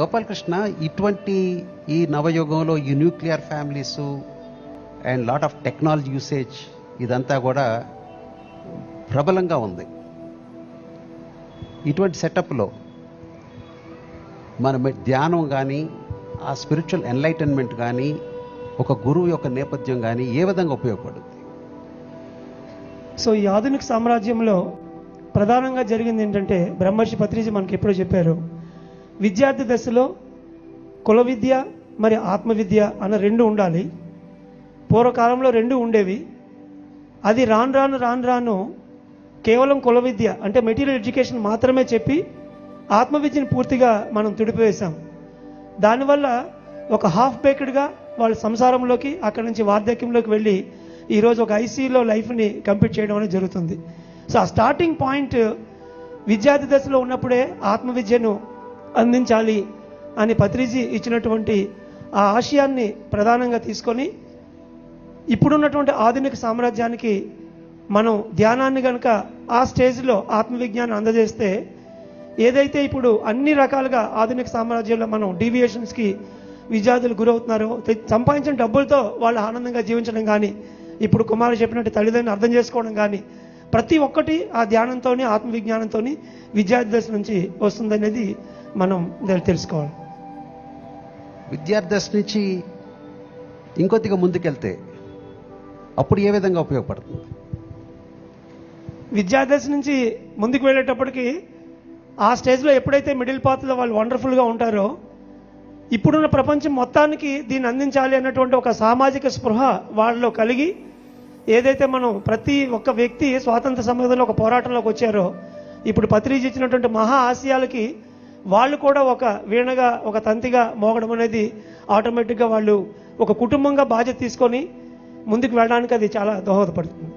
గోపాలకృష్ణ, ఇటువంటి ఈ నవయుగంలో ఈ nuclear families and lot of technology usage ఇదంతా కూడా ప్రబలంగా ఉంది. ఇటువంటి సెటప్లో మన ధ్యానం కానీ, ఆ స్పిరిచువల్ ఎన్లైటన్మెంట్ కానీ, ఒక గురువు యొక్క నేపథ్యం కానీ ఏ విధంగా ఉపయోగపడుతుంది? సో ఈ ఆధునిక సామ్రాజ్యంలో ప్రధానంగా జరిగింది ఏంటంటే, బ్రహ్మర్షి పత్రిజీ మనకి ఎప్పుడో చెప్పారు, విద్యార్థి దశలో కుల విద్య మరి ఆత్మవిద్య అన్న రెండు ఉండాలి. పూర్వకాలంలో రెండు ఉండేవి. అది రాను రాను కేవలం కుల విద్య అంటే మెటీరియల్ ఎడ్యుకేషన్ మాత్రమే చెప్పి ఆత్మవిద్యను పూర్తిగా మనం తుడిపివేశాం. దానివల్ల ఒక హాఫ్ బేక్డ్గా వాళ్ళ సంసారంలోకి, అక్కడి నుంచి వార్ధక్యంలోకి వెళ్ళి ఈరోజు ఒక ఐసీయూలో లైఫ్ని కంప్లీట్ చేయడం అనేది జరుగుతుంది. సో ఆ స్టార్టింగ్ పాయింట్ విద్యార్థి దశలో ఉన్నప్పుడే ఆత్మవిద్యను అందించాలి అని పత్రిజీ ఇచ్చినటువంటి ఆ ఆశయాన్ని ప్రధానంగా తీసుకొని ఇప్పుడున్నటువంటి ఆధునిక సామ్రాజ్యానికి మనం ధ్యానాన్ని కనుక ఆ స్టేజ్లో ఆత్మవిజ్ఞానం అందజేస్తే, ఏదైతే ఇప్పుడు అన్ని రకాలుగా ఆధునిక సామ్రాజ్యంలో మనం డీవియేషన్స్కి విద్యార్థులు గురవుతున్నారో, సంపాదించిన డబ్బులతో వాళ్ళు ఆనందంగా జీవించడం కానీ, ఇప్పుడు కుమారు చెప్పినట్టు తల్లిదండ్రులు అర్థం చేసుకోవడం కానీ, ప్రతి ఒక్కటి ఆ ధ్యానంతో ఆత్మవిజ్ఞానంతో విద్యార్థి దశ నుంచి వస్తుందనేది మనం తెలుసుకోవాలి. విద్యార్థి దశ నుంచి ఇంకొద్దిగా ముందుకెళ్తే అప్పుడు ఏ విధంగా ఉపయోగపడుతుంది? విద్యార్థి దశ నుంచి ముందుకు వెళ్ళేటప్పటికి ఆ స్టేజ్లో ఎప్పుడైతే మిడిల్ పాత్లో వాళ్ళు వండర్ఫుల్గా ఉంటారో, ఇప్పుడున్న ప్రపంచం మొత్తానికి దీన్ని అందించాలి అన్నటువంటి ఒక సామాజిక స్పృహ వాళ్ళలో కలిగి, ఏదైతే మనం ప్రతి ఒక్క వ్యక్తి స్వాతంత్ర సమయంలో ఒక పోరాటంలోకి వచ్చారో, ఇప్పుడు పత్రిజీ ఇచ్చినటువంటి మహా ఆశయాలకి వాళ్ళు కూడా ఒక వీణగా, ఒక తంతిగా మోగడం అనేది ఆటోమేటిక్గా వాళ్ళు ఒక కుటుంబంగా బాధ్యత తీసుకొని ముందుకు వెళ్ళడానికి అది చాలా దోహదపడుతుంది.